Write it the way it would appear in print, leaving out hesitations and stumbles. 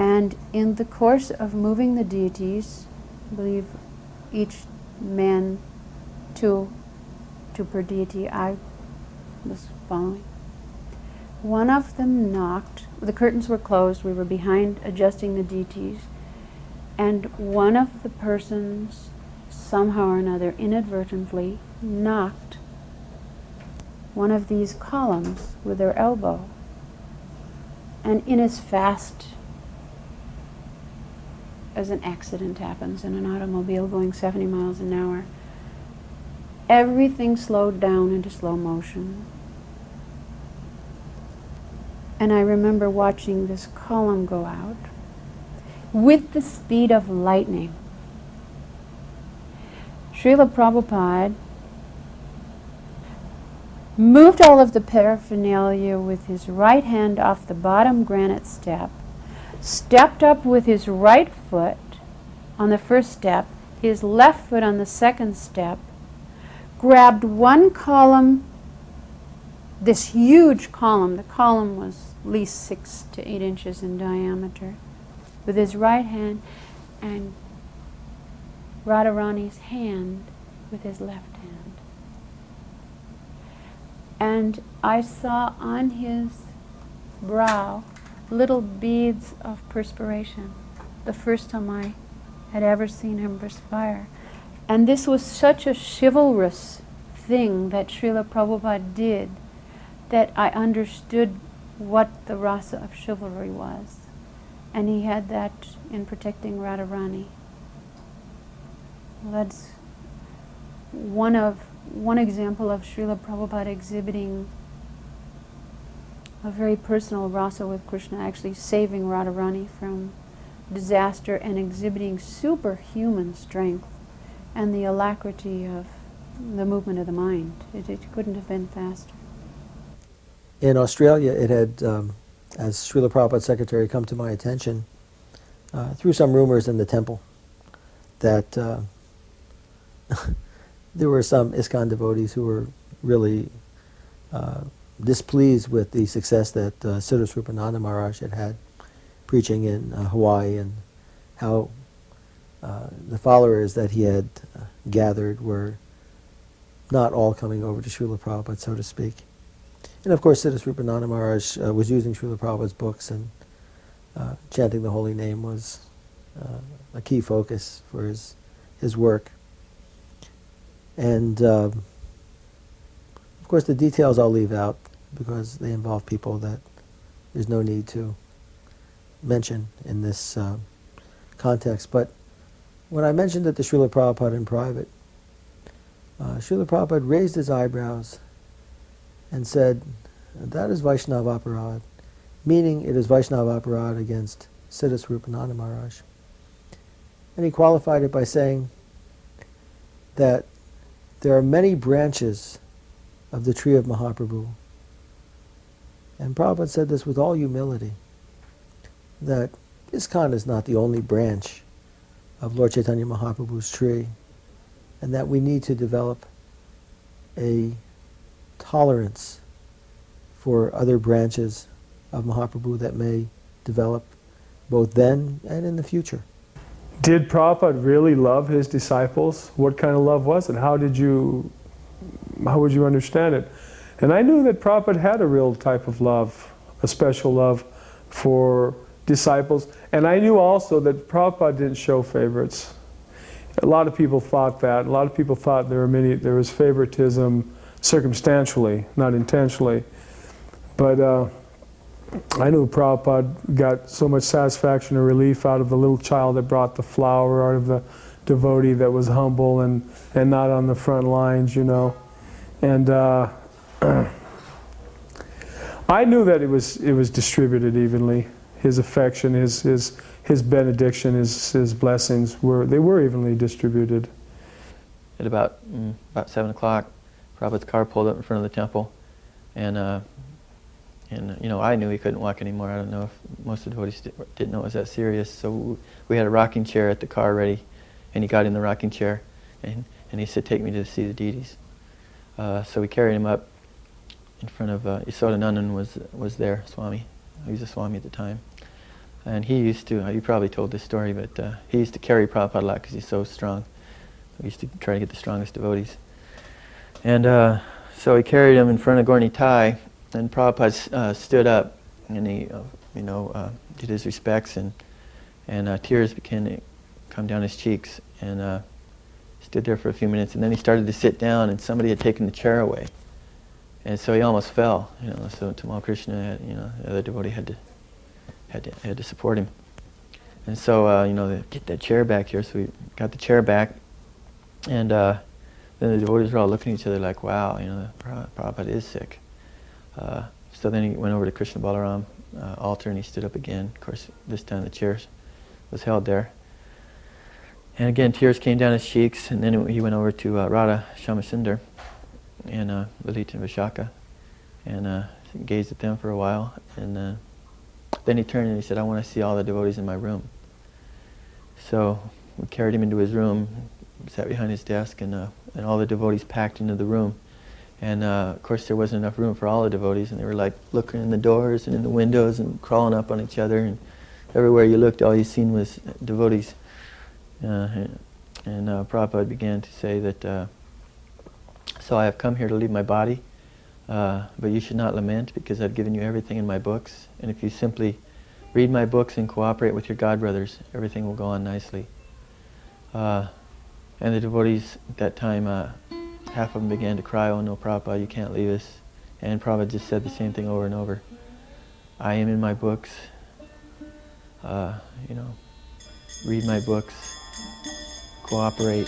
And in the course of moving the deities, I believe each man two per deity, I was following. One of them knocked, the curtains were closed, we were behind adjusting the deities, and one of the persons, somehow or another, inadvertently knocked one of these columns with their elbow. And in as fast as an accident happens in an automobile going 70 miles an hour, everything slowed down into slow motion. And I remember watching this column go out with the speed of lightning. Srila Prabhupada moved all of the paraphernalia with his right hand off the bottom granite step, stepped up with his right foot on the first step, his left foot on the second step, grabbed one column, this huge column, the column was at least 6 to 8 inches in diameter, with his right hand, and Radharani's hand with his left hand. And I saw on his brow little beads of perspiration, the first time I had ever seen him perspire. And this was such a chivalrous thing that Srila Prabhupada did that I understood what the rasa of chivalry was. And he had that in protecting Radharani. Well, that's one example of Srila Prabhupada exhibiting a very personal rasa with Krishna, actually saving Radharani from disaster and exhibiting superhuman strength and the alacrity of the movement of the mind. It couldn't have been faster. In Australia, it had, as Srila Prabhupada's secretary, come to my attention through some rumors in the temple that there were some ISKCON devotees who were really displeased with the success that Srila Srupananda Maharaj had preaching in Hawaii, and how the followers that he had gathered were not all coming over to Srila Prabhupada, so to speak. And of course, Srila Srupananda Maharaj was using Srila Prabhupada's books, and chanting the holy name was a key focus for his work. And of course, the details I'll leave out because they involve people that there's no need to mention in this context. But when I mentioned it to Srila Prabhupada in private, Srila Prabhupada raised his eyebrows and said, "That is Vaishnava Aparad," meaning it is Vaishnava Aparad against Siddha Swarupananda Maharaj. And he qualified it by saying that there are many branches of the tree of Mahaprabhu. And Prabhupada said this with all humility, that ISKCON is not the only branch of Lord Chaitanya Mahaprabhu's tree, and that we need to develop a tolerance for other branches of Mahaprabhu that may develop both then and in the future. Did Prabhupada really love his disciples? What kind of love was it? How would you understand it? And I knew that Prabhupada had a real type of love, a special love for disciples. And I knew also that Prabhupada didn't show favorites. A lot of people thought that. A lot of people thought there was favoritism circumstantially, not intentionally. But I knew Prabhupada got so much satisfaction or relief out of the little child that brought the flower, out of the devotee that was humble and not on the front lines, you know. And I knew that it was distributed evenly. His affection, his benediction, his blessings were evenly distributed. At about 7 o'clock, Prabhupada's car pulled up in front of the temple, and you know, I knew he couldn't walk anymore. I don't know if most of the devotees didn't know it was that serious. So we had a rocking chair at the car ready, and he got in the rocking chair, and he said, "Take me to see the deities." So we carried him up in front of Yasodanandan was there, Swami. He was a Swami at the time. And he used to, you probably told this story, but he used to carry Prabhupada a lot because he's so strong. We used to try to get the strongest devotees. And so he carried him in front of Gorni Tai, and Prabhupada stood up, and he, did his respects, and tears began to come down his cheeks, and stood there for a few minutes, and then he started to sit down, and somebody had taken the chair away, and so he almost fell. So Tamal Krishna, the other devotee had to support him, and so they get that chair back here. So we got the chair back, and then the devotees were all looking at each other like, "Wow, Prabhupada is sick." So then he went over to Krishna Balaram altar, and he stood up again. Of course, this time the chair was held there. And again, tears came down his cheeks, and then he went over to Radha Shamasundar and Lalita and Vishaka, and gazed at them for a while, and then he turned and he said, "I want to see all the devotees in my room." So we carried him into his room, sat behind his desk, and all the devotees packed into the room. And of course there wasn't enough room for all the devotees, and they were like looking in the doors and in the windows and crawling up on each other, and everywhere you looked, all you seen was devotees. And Prabhupada began to say that, "So I have come here to leave my body, but you should not lament, because I've given you everything in my books, and if you simply read my books and cooperate with your God brothers, everything will go on nicely." And the devotees at that time, half of them began to cry, "Oh no, Prabhupada, you can't leave us." And Prabhupada just said the same thing over and over. "I am in my books, read my books, cooperate."